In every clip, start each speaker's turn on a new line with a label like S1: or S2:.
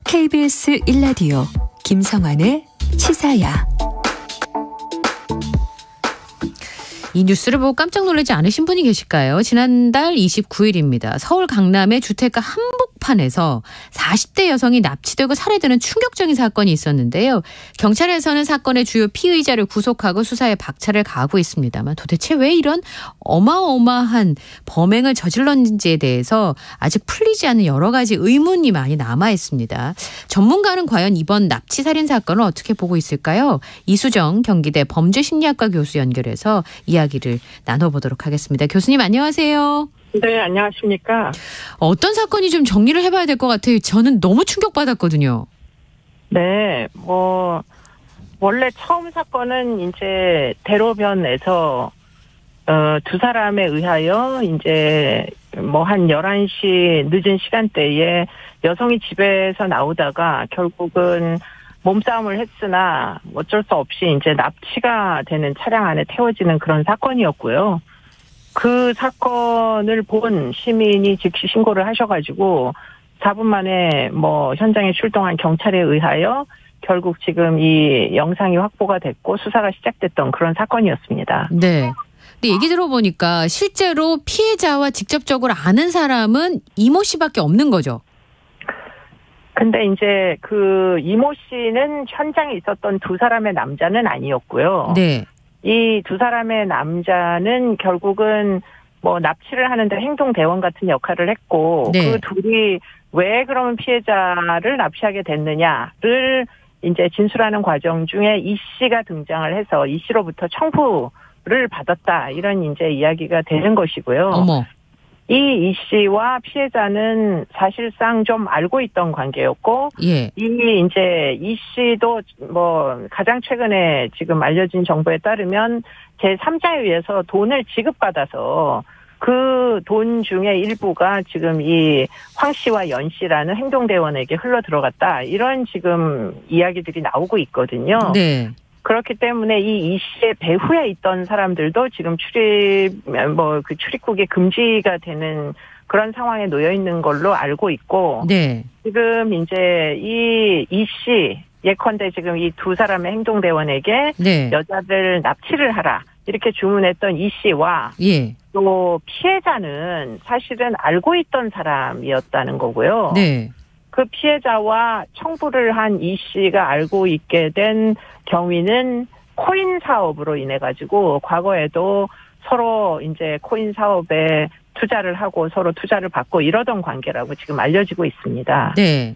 S1: KBS 1라디오 김성환의 시사야. 이 뉴스를 보고 깜짝 놀라지 않으신 분이 계실까요? 지난달 29일입니다. 서울 강남의 주택가 한복판에서 40대 여성이 납치되고 살해되는 충격적인 사건이 있었는데요. 경찰에서는 사건의 주요 피의자를 구속하고 수사에 박차를 가하고 있습니다만 도대체 왜 이런 어마어마한 범행을 저질렀는지에 대해서 아직 풀리지 않은 여러 가지 의문이 많이 남아 있습니다. 전문가는 과연 이번 납치 살인 사건을 어떻게 보고 있을까요? 이수정 경기대 범죄심리학과 교수 연결해서 이야기를 나눠보도록 하겠습니다. 교수님 안녕하세요.
S2: 네, 안녕하십니까.
S1: 어떤 사건이 좀 정리를 해봐야 될 것 같아요. 저는 너무 충격받았거든요.
S2: 네, 원래 처음 사건은 이제 대로변에서 두 사람에 의하여 이제 한 11시 늦은 시간대에 여성이 집에서 나오다가 결국은 몸싸움을 했으나 어쩔 수 없이 이제 납치가 되는 차량 안에 태워지는 그런 사건이었고요. 그 사건을 본 시민이 즉시 신고를 하셔가지고 4분 만에 현장에 출동한 경찰에 의하여 결국 지금 이 영상이 확보가 됐고 수사가 시작됐던 그런 사건이었습니다.
S1: 네. 근데 얘기 들어보니까 실제로 피해자와 직접적으로 아는 사람은 이모 씨밖에 없는 거죠?
S2: 근데 이제 그 이모 씨는 현장에 있었던 두 사람의 남자는 아니었고요.
S1: 네.
S2: 이 두 사람의 남자는 결국은 납치를 하는데 행동대원 같은 역할을 했고,
S1: 네.
S2: 그 둘이 왜 그러면 피해자를 납치하게 됐느냐를 이제 진술하는 과정 중에 이 씨가 등장을 해서 이 씨로부터 청부를 받았다. 이런 이제 이야기가 되는 것이고요.
S1: 어머.
S2: 이 씨와 피해자는 사실상 좀 알고 있던 관계였고,
S1: 예.
S2: 이 씨도 가장 최근에 지금 알려진 정보에 따르면 제3자에 의해서 돈을 지급받아서 그 돈 중에 일부가 지금 이 황 씨와 연 씨라는 행동대원에게 흘러 들어갔다. 이런 지금 이야기들이 나오고 있거든요.
S1: 네.
S2: 그렇기 때문에 이 씨의 배후에 있던 사람들도 지금 출입국이 금지가 되는 그런 상황에 놓여 있는 걸로 알고 있고,
S1: 네.
S2: 지금 이제 이 씨, 예컨대 지금 이 두 사람의 행동대원에게
S1: 네.
S2: 여자들 납치를 하라 이렇게 주문했던 이 씨와
S1: 예.
S2: 또 피해자는 사실은 알고 있던 사람이었다는 거고요.
S1: 네.
S2: 그 피해자와 청부를 한 이 씨가 알고 있게 된 경위는 코인 사업으로 인해 가지고 과거에도 서로 이제 코인 사업에 투자를 하고 서로 투자를 받고 이러던 관계라고 지금 알려지고 있습니다.
S1: 네.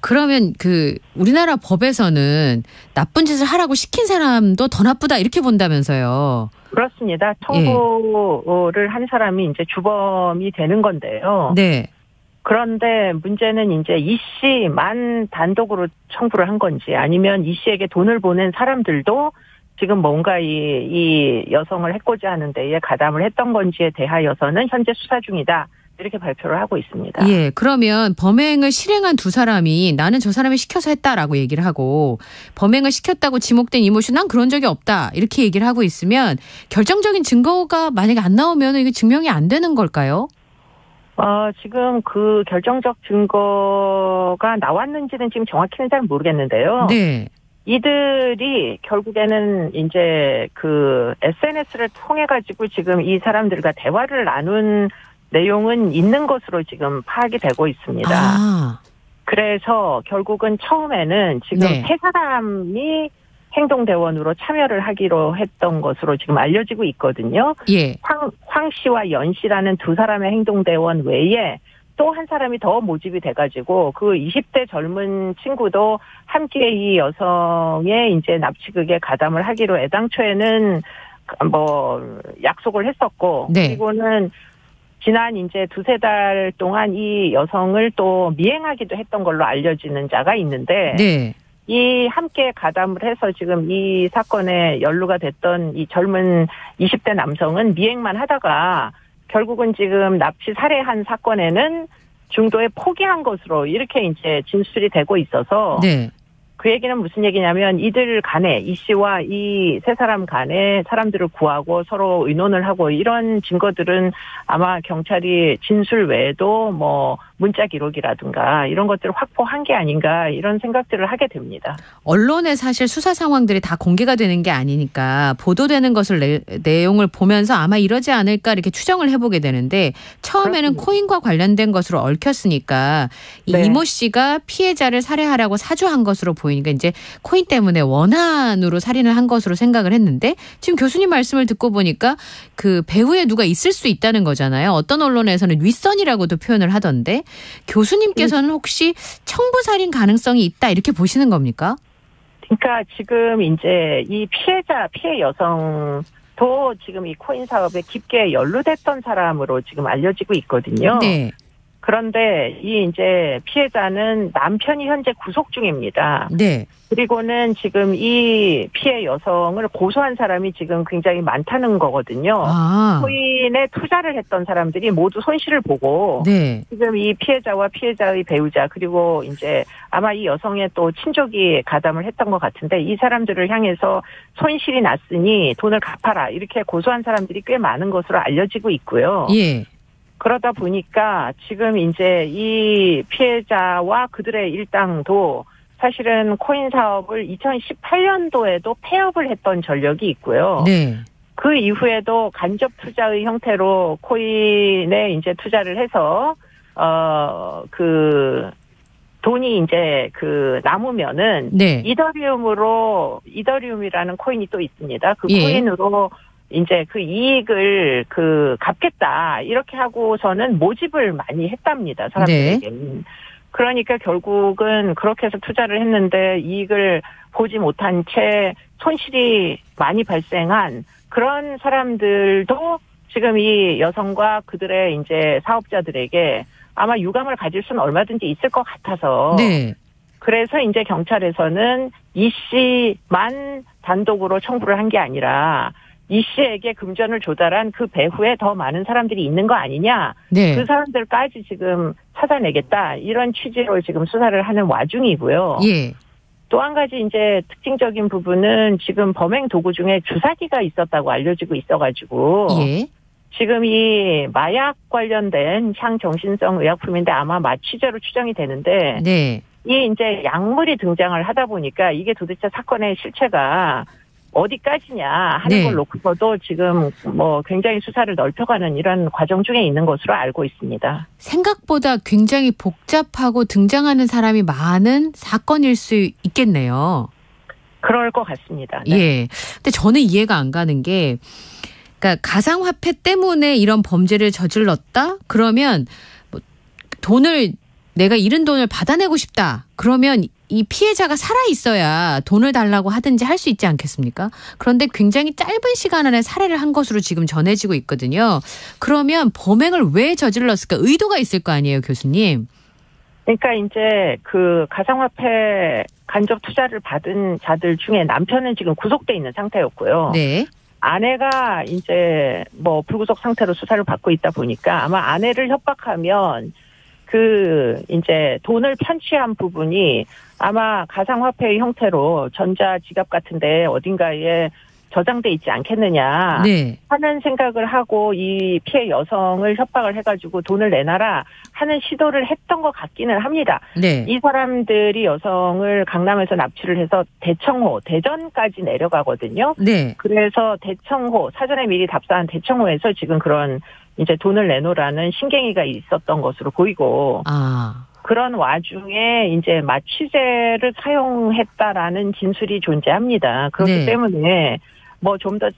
S1: 그러면 우리나라 법에서는 나쁜 짓을 하라고 시킨 사람도 더 나쁘다 이렇게 본다면서요.
S2: 그렇습니다. 청부를 한 사람이 이제 주범이 되는 건데요.
S1: 네.
S2: 그런데 문제는 이제 이 씨만 단독으로 청부를 한 건지 아니면 이 씨에게 돈을 보낸 사람들도 지금 뭔가 이 여성을 해코지 하는 데에 가담을 했던 건지에 대하여서는 현재 수사 중이다. 이렇게 발표를 하고 있습니다.
S1: 예, 그러면 범행을 실행한 두 사람이 나는 저 사람이 시켜서 했다라고 얘기를 하고 범행을 시켰다고 지목된 이모 씨 난 그런 적이 없다 이렇게 얘기를 하고 있으면 결정적인 증거가 만약에 안 나오면 이게 증명이 안 되는 걸까요?
S2: 지금 그 결정적 증거가 나왔는지는 지금 정확히는 잘 모르겠는데요.
S1: 네.
S2: 이들이 결국에는 이제 그 SNS를 통해 가지고 지금 이 사람들과 대화를 나눈 내용은 있는 것으로 지금 파악이 되고 있습니다.
S1: 아.
S2: 그래서 결국은 처음에는 지금
S1: 네.
S2: 세 사람이 행동대원으로 참여를 하기로 했던 것으로 지금 알려지고 있거든요.
S1: 예.
S2: 황 씨와 연 씨라는 두 사람의 행동대원 외에 또 한 사람이 더 모집이 돼가지고 그 20대 젊은 친구도 함께 이 여성의 이제 납치극에 가담을 하기로 애당초에는 약속을 했었고,
S1: 네.
S2: 그리고는 지난 이제 두세 달 동안 이 여성을 또 미행하기도 했던 걸로 알려지는 자가 있는데,
S1: 네.
S2: 이 함께 가담을 해서 지금 이 사건에 연루가 됐던 이 젊은 20대 남성은 미행만 하다가 결국은 지금 납치 살해한 사건에는 중도에 포기한 것으로 이렇게 이제 진술이 되고 있어서
S1: 네.
S2: 그 얘기는 무슨 얘기냐면 이들 간에 이 씨와 이 세 사람 간에 사람들을 구하고 서로 의논을 하고 이런 증거들은 아마 경찰이 진술 외에도 문자 기록이라든가 이런 것들을 확보한 게 아닌가 이런 생각들을 하게 됩니다.
S1: 언론에 사실 수사 상황들이 다 공개가 되는 게 아니니까 보도되는 것을 내용을 보면서 아마 이러지 않을까 이렇게 추정을 해보게 되는데 처음에는
S2: 그렇습니다.
S1: 코인과 관련된 것으로 얽혔으니까 이
S2: 네.
S1: 이모 씨가 피해자를 살해하라고 사주한 것으로 보이니까 이제 코인 때문에 원한으로 살인을 한 것으로 생각을 했는데 지금 교수님 말씀을 듣고 보니까 그 배후에 누가 있을 수 있다는 거잖아요. 어떤 언론에서는 윗선이라고도 표현을 하던데 교수님께서는 혹시 청부살인 가능성이 있다 이렇게 보시는 겁니까?
S2: 그러니까 지금 이제 이 피해 여성도 지금 이 코인 사업에 깊게 연루됐던 사람으로 지금 알려지고 있거든요.
S1: 네.
S2: 그런데 이 이제 피해자는 남편이 현재 구속 중입니다.
S1: 네.
S2: 그리고는 지금 이 피해 여성을 고소한 사람이 지금 굉장히 많다는 거거든요.
S1: 아.
S2: 코인에 투자를 했던 사람들이 모두 손실을 보고
S1: 네.
S2: 지금 이 피해자와 피해자의 배우자 그리고 이제 아마 이 여성의 또 친족이 가담을 했던 것 같은데 이 사람들을 향해서 손실이 났으니 돈을 갚아라 이렇게 고소한 사람들이 꽤 많은 것으로 알려지고 있고요.
S1: 예.
S2: 그러다 보니까 지금 이제 이 피해자와 그들의 일당도 사실은 코인 사업을 2018년도에도 폐업을 했던 전력이 있고요.
S1: 네.
S2: 그 이후에도 간접 투자의 형태로 코인에 이제 투자를 해서 그 돈이 이제 그 남으면은
S1: 네.
S2: 이더리움이라는 코인이 또 있습니다. 그
S1: 예.
S2: 코인으로 이제 그 이익을 그 갚겠다 이렇게 하고서는 모집을 많이 했답니다. 사람들에게. 네. 그러니까 결국은 그렇게 해서 투자를 했는데 이익을 보지 못한 채 손실이 많이 발생한 그런 사람들도 지금 이 여성과 그들의 이제 사업자들에게 아마 유감을 가질 수는 얼마든지 있을 것 같아서.
S1: 네.
S2: 그래서 이제 경찰에서는 이 씨만 단독으로 청구를 한 게 아니라 이 씨에게 금전을 조달한 그 배후에 더 많은 사람들이 있는 거 아니냐.
S1: 네.
S2: 그 사람들까지 지금 찾아내겠다. 이런 취지로 지금 수사를 하는 와중이고요.
S1: 예.
S2: 또 한 가지 이제 특징적인 부분은 지금 범행 도구 중에 주사기가 있었다고 알려지고 있어가지고.
S1: 예.
S2: 지금 이 마약 관련된 향정신성 의약품인데 아마 마취제로 추정이 되는데.
S1: 네.
S2: 이 이제 약물이 등장을 하다 보니까 이게 도대체 사건의 실체가 어디까지냐 하는
S1: 네.
S2: 걸 놓고서도 지금 뭐 굉장히 수사를 넓혀가는 이런 과정 중에 있는 것으로 알고 있습니다.
S1: 생각보다 굉장히 복잡하고 등장하는 사람이 많은 사건일 수 있겠네요.
S2: 그럴 것 같습니다. 네.
S1: 예. 근데 저는 이해가 안 가는 게 그러니까 가상화폐 때문에 이런 범죄를 저질렀다? 그러면 뭐 돈을 내가 잃은 돈을 받아내고 싶다. 그러면 이 피해자가 살아있어야 돈을 달라고 하든지 할 수 있지 않겠습니까? 그런데 굉장히 짧은 시간 안에 살해를 한 것으로 지금 전해지고 있거든요. 그러면 범행을 왜 저질렀을까? 의도가 있을 거 아니에요, 교수님?
S2: 그러니까 이제 그 가상화폐 간접 투자를 받은 자들 중에 남편은 지금 구속돼 있는 상태였고요.
S1: 네.
S2: 아내가 이제 뭐 불구속 상태로 수사를 받고 있다 보니까 아마 아내를 협박하면 그 이제 돈을 편취한 부분이 아마 가상화폐의 형태로 전자지갑 같은데 어딘가에 저장돼 있지 않겠느냐
S1: 네.
S2: 하는 생각을 하고 이 피해 여성을 협박을 해가지고 돈을 내놔라 하는 시도를 했던 것 같기는 합니다.
S1: 네.
S2: 이 사람들이 여성을 강남에서 납치를 해서 대청호, 대전까지 내려가거든요.
S1: 네.
S2: 그래서 대청호, 사전에 미리 답사한 대청호에서 지금 그런 이제 돈을 내놓으라는 신경이가 있었던 것으로 보이고 그런 와중에 이제 마취제를 사용했다라는 진술이 존재합니다. 그렇기
S1: 네.
S2: 때문에 뭐 좀 더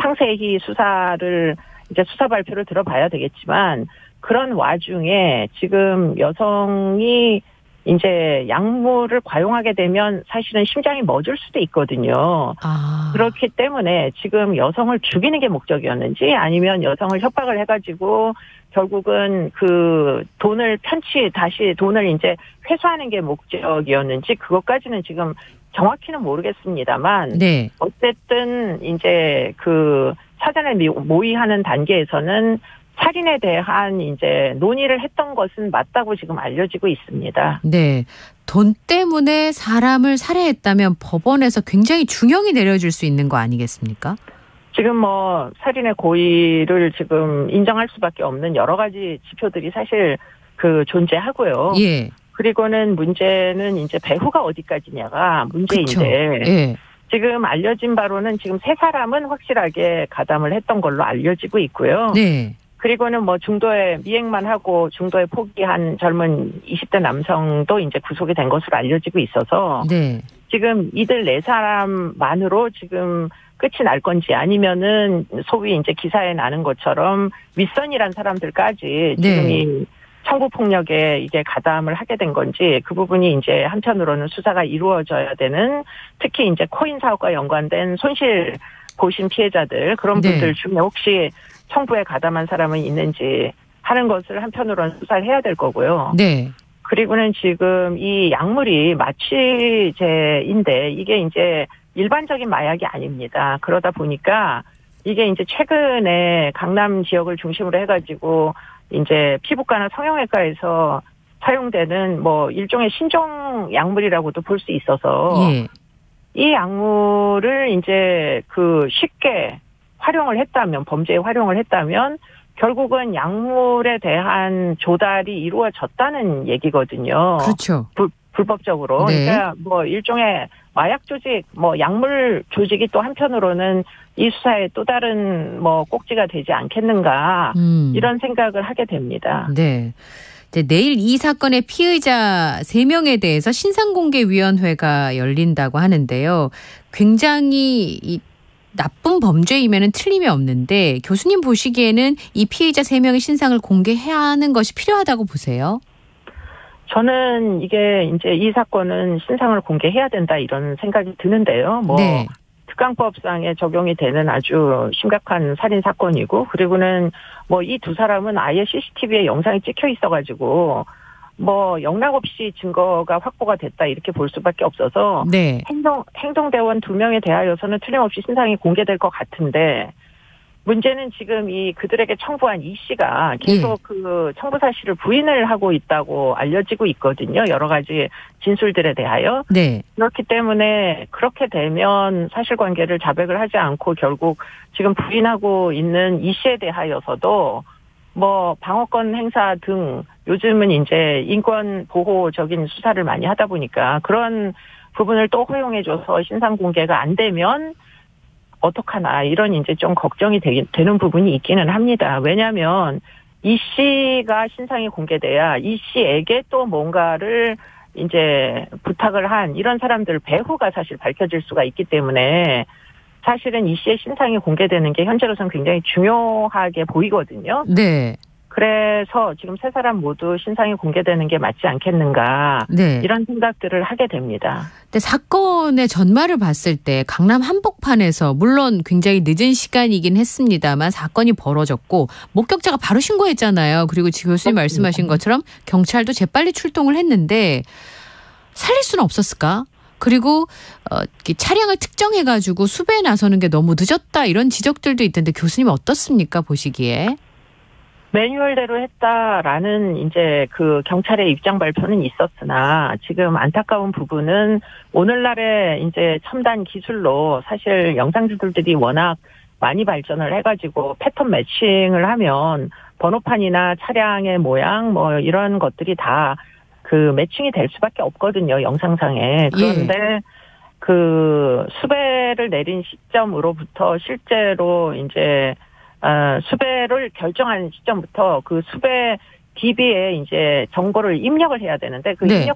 S2: 상세히 수사를 이제 수사 발표를 들어봐야 되겠지만 그런 와중에 지금 여성이 이제 약물을 과용하게 되면 사실은 심장이 멎을 수도 있거든요. 그렇기 때문에 지금 여성을 죽이는 게 목적이었는지 아니면 여성을 협박을 해가지고 결국은 그 돈을 다시 돈을 이제 회수하는 게 목적이었는지 그것까지는 지금 정확히는 모르겠습니다만.
S1: 네.
S2: 어쨌든 이제 그 사전에 모의하는 단계에서는 살인에 대한 이제 논의를 했던 것은 맞다고 지금 알려지고 있습니다.
S1: 네. 돈 때문에 사람을 살해했다면 법원에서 굉장히 중형이 내려질 수 있는 거 아니겠습니까?
S2: 지금 뭐 살인의 고의를 지금 인정할 수밖에 없는 여러 가지 지표들이 사실 존재하고요.
S1: 예.
S2: 그리고는 문제는 이제 배후가 어디까지냐가 문제인데.
S1: 그쵸. 예.
S2: 지금 알려진 바로는 지금 3사람은 확실하게 가담을 했던 걸로 알려지고 있고요.
S1: 네.
S2: 그리고는 뭐 중도에 미행만 하고 중도에 포기한 젊은 20대 남성도 이제 구속이 된 것으로 알려지고 있어서
S1: 네.
S2: 지금 이들 4사람만으로 지금 끝이 날 건지 아니면은 소위 이제 기사에 나는 것처럼 윗선이란 사람들까지 지금
S1: 네.
S2: 이 청부폭력에 이게 가담을 하게 된 건지 그 부분이 이제 한편으로는 수사가 이루어져야 되는 특히 이제 코인 사업과 연관된 손실 보신 피해자들 그런
S1: 네.
S2: 분들 중에 혹시 청부에 가담한 사람은 있는지 하는 것을 한편으로는 수사를 해야 될 거고요.
S1: 네.
S2: 그리고는 지금 이 약물이 마취제인데 이게 이제 일반적인 마약이 아닙니다. 그러다 보니까 이게 이제 최근에 강남 지역을 중심으로 해가지고 이제 피부과나 성형외과에서 사용되는 뭐 일종의 신종 약물이라고도 볼 수 있어서
S1: 예.
S2: 이 약물을 이제 쉽게 활용을 했다면 범죄에 활용을 했다면 결국은 약물에 대한 조달이 이루어졌다는 얘기거든요.
S1: 그렇죠.
S2: 불법적으로.
S1: 네.
S2: 그러니까 뭐 일종의 마약 조직, 뭐 약물 조직이 또 한편으로는 이 수사에 또 다른 뭐 꼭지가 되지 않겠는가 이런 생각을 하게 됩니다.
S1: 네. 이제 내일 이 사건의 피의자 3명에 대해서 신상공개위원회가 열린다고 하는데요. 굉장히 나쁜 범죄이면은 틀림이 없는데 교수님 보시기에는 이 피의자 3명의 신상을 공개해야 하는 것이 필요하다고 보세요?
S2: 저는 이게 이제 이 사건은 신상을 공개해야 된다 이런 생각이 드는데요.
S1: 네.
S2: 특강법상에 적용이 되는 아주 심각한 살인 사건이고 그리고는 뭐 이 2사람은 아예 CCTV에 영상이 찍혀 있어가지고 뭐 영락 없이 증거가 확보가 됐다 이렇게 볼 수밖에 없어서
S1: 네.
S2: 행동대원 2명에 대하여서는 틀림없이 신상이 공개될 것 같은데 문제는 지금 그들에게 청부한 이 씨가 계속 청부 사실을 부인을 하고 있다고 알려지고 있거든요. 여러 가지 진술들에 대하여.
S1: 네.
S2: 그렇기 때문에 그렇게 되면 사실관계를 자백을 하지 않고 결국 지금 부인하고 있는 이 씨에 대하여서도 뭐 방어권 행사 등 요즘은 이제 인권 보호적인 수사를 많이 하다 보니까 그런 부분을 또 허용해줘서 신상 공개가 안 되면 어떡하나 이런 이제 좀 걱정이 되는 부분이 있기는 합니다. 왜냐하면 이 씨가 신상이 공개돼야 이 씨에게 또 뭔가를 이제 부탁을 한 이런 사람들 배후가 사실 밝혀질 수가 있기 때문에 사실은 이 씨의 신상이 공개되는 게 현재로서는 굉장히 중요하게 보이거든요.
S1: 네.
S2: 그래서 지금 3사람 모두 신상이 공개되는 게 맞지 않겠는가
S1: 네.
S2: 이런 생각들을 하게 됩니다.
S1: 근데 사건의 전말을 봤을 때 강남 한복판에서 물론 굉장히 늦은 시간이긴 했습니다만 사건이 벌어졌고 목격자가 바로 신고했잖아요. 그리고 지금 교수님 말씀하신 것처럼 경찰도 재빨리 출동을 했는데 살릴 수는 없었을까? 그리고 차량을 특정해가지고 수배에 나서는 게 너무 늦었다 이런 지적들도 있던데 교수님 어떻습니까 보시기에?
S2: 매뉴얼대로 했다라는 이제 경찰의 입장 발표는 있었으나 지금 안타까운 부분은 오늘날의 이제 첨단 기술로 사실 영상기술들이 워낙 많이 발전을 해가지고 패턴 매칭을 하면 번호판이나 차량의 모양 뭐 이런 것들이 다 매칭이 될 수밖에 없거든요, 영상상에. 그런데 수배를 내린 시점으로부터 실제로 이제 수배를 결정한 시점부터 수배 DB에 이제 정보를 입력을 해야 되는데
S1: 네.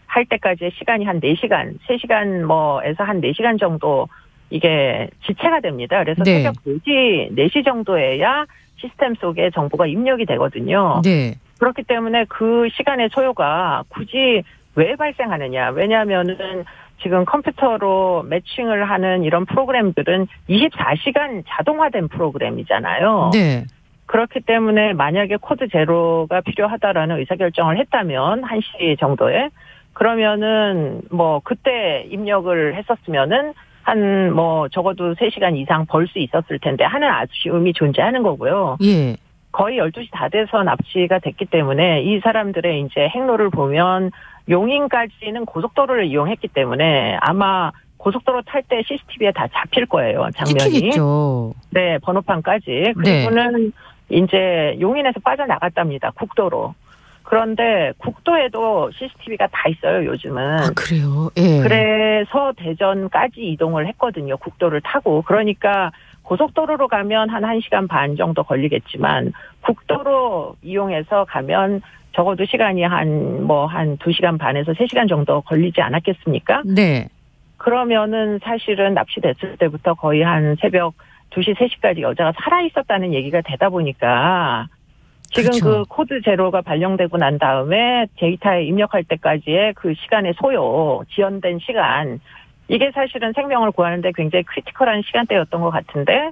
S2: 할 때까지의 시간이 한 4시간, 3시간 뭐에서 한 4시간 정도 이게 지체가 됩니다. 그래서
S1: 네.
S2: 새벽 4시 정도에야 시스템 속에 정보가 입력이 되거든요.
S1: 네.
S2: 그렇기 때문에 그 시간의 소요가 굳이 왜 발생하느냐. 왜냐하면은 지금 컴퓨터로 매칭을 하는 이런 프로그램들은 24시간 자동화된 프로그램이잖아요.
S1: 네.
S2: 그렇기 때문에 만약에 코드 제로가 필요하다라는 의사결정을 했다면 1시 정도에 그러면은 뭐 그때 입력을 했었으면은 한 뭐 적어도 3시간 이상 벌 수 있었을 텐데 하는 아쉬움이 존재하는 거고요.
S1: 예.
S2: 거의 12시 다 돼서 납치가 됐기 때문에 이 사람들의 이제 행로를 보면 용인까지는 고속도로를 이용했기 때문에 아마 고속도로 탈 때 CCTV에 다 잡힐 거예요, 장면이.
S1: 찍히겠죠.
S2: 네, 번호판까지. 그리고는 이제 용인에서 빠져나갔답니다, 국도로. 그런데 국도에도 CCTV가 다 있어요, 요즘은.
S1: 아, 그래요? 예.
S2: 그래서 대전까지 이동을 했거든요, 국도를 타고. 그러니까 고속도로로 가면 한 1시간 반 정도 걸리겠지만 국도로 이용해서 가면 적어도 시간이 한 2시간 반에서 3시간 정도 걸리지 않았겠습니까?
S1: 네.
S2: 그러면은 사실은 납치됐을 때부터 거의 한 새벽 2시, 3시까지 여자가 살아있었다는 얘기가 되다 보니까 지금
S1: 그렇죠.
S2: 그 코드 제로가 발령되고 난 다음에 데이터에 입력할 때까지의 그 시간의 소요, 지연된 시간, 이게 사실은 생명을 구하는데 굉장히 크리티컬한 시간대였던 것 같은데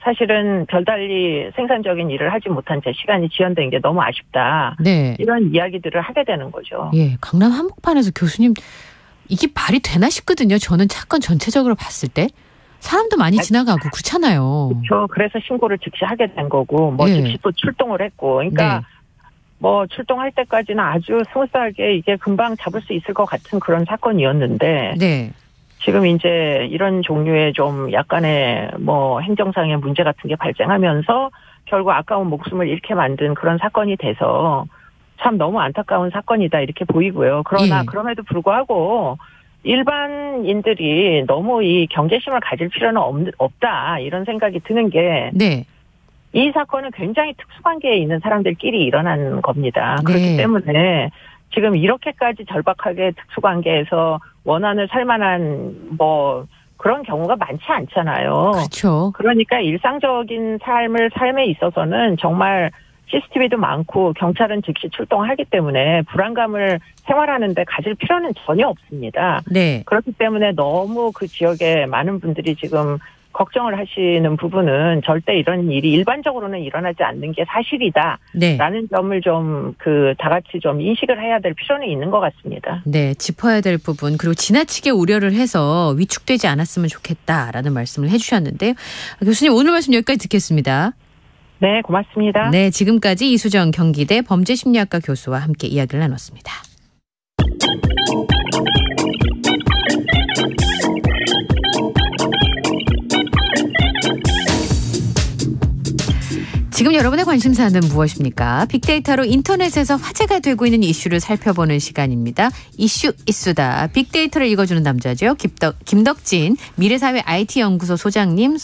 S2: 사실은 별달리 생산적인 일을 하지 못한 제 시간이 지연된 게 너무 아쉽다.
S1: 네.
S2: 이런 이야기들을 하게 되는 거죠.
S1: 예, 강남 한복판에서 교수님 이게 말이 되나 싶거든요. 저는 사건 전체적으로 봤을 때 사람도 많이 지나가고 그렇잖아요.
S2: 그렇죠. 그래서 신고를 즉시 하게 된 거고
S1: 예.
S2: 즉시 또 출동을 했고 그러니까
S1: 네.
S2: 출동할 때까지는 아주 스무스하게 이게 금방 잡을 수 있을 것 같은 그런 사건이었는데
S1: 네.
S2: 지금 이제 이런 종류의 좀 약간의 행정상의 문제 같은 게 발생하면서 결국 아까운 목숨을 잃게 만든 그런 사건이 돼서 참 너무 안타까운 사건이다 이렇게 보이고요. 그러나
S1: 예.
S2: 그럼에도 불구하고 일반인들이 너무 이 경계심을 가질 필요는 없다 이런 생각이 드는 게
S1: 네.
S2: 이 사건은 굉장히 특수관계에 있는 사람들끼리 일어난 겁니다.
S1: 네.
S2: 그렇기 때문에 지금 이렇게까지 절박하게 특수관계에서 원한을 살 만한 그런 경우가 많지 않잖아요.
S1: 그렇죠.
S2: 그러니까 일상적인 삶에 있어서는 정말 CCTV도 많고 경찰은 즉시 출동하기 때문에 불안감을 생활하는데 가질 필요는 전혀 없습니다.
S1: 네.
S2: 그렇기 때문에 너무 그 지역에 많은 분들이 지금 걱정을 하시는 부분은 절대 이런 일이 일반적으로는 일어나지 않는 게 사실이다.
S1: 네.
S2: 라는 점을 좀 다 같이 좀 인식을 해야 될 필요는 있는 것 같습니다.
S1: 네, 짚어야 될 부분 그리고 지나치게 우려를 해서 위축되지 않았으면 좋겠다라는 말씀을 해주셨는데요. 교수님 오늘 말씀 여기까지 듣겠습니다.
S2: 네, 고맙습니다.
S1: 네, 지금까지 이수정 경기대 범죄심리학과 교수와 함께 이야기를 나눴습니다. 지금 여러분의 관심사는 무엇입니까? 빅데이터로 인터넷에서 화제가 되고 있는 이슈를 살펴보는 시간입니다. 이슈 이수다. 빅데이터를 읽어주는 남자죠. 김덕진 미래사회 IT연구소 소장님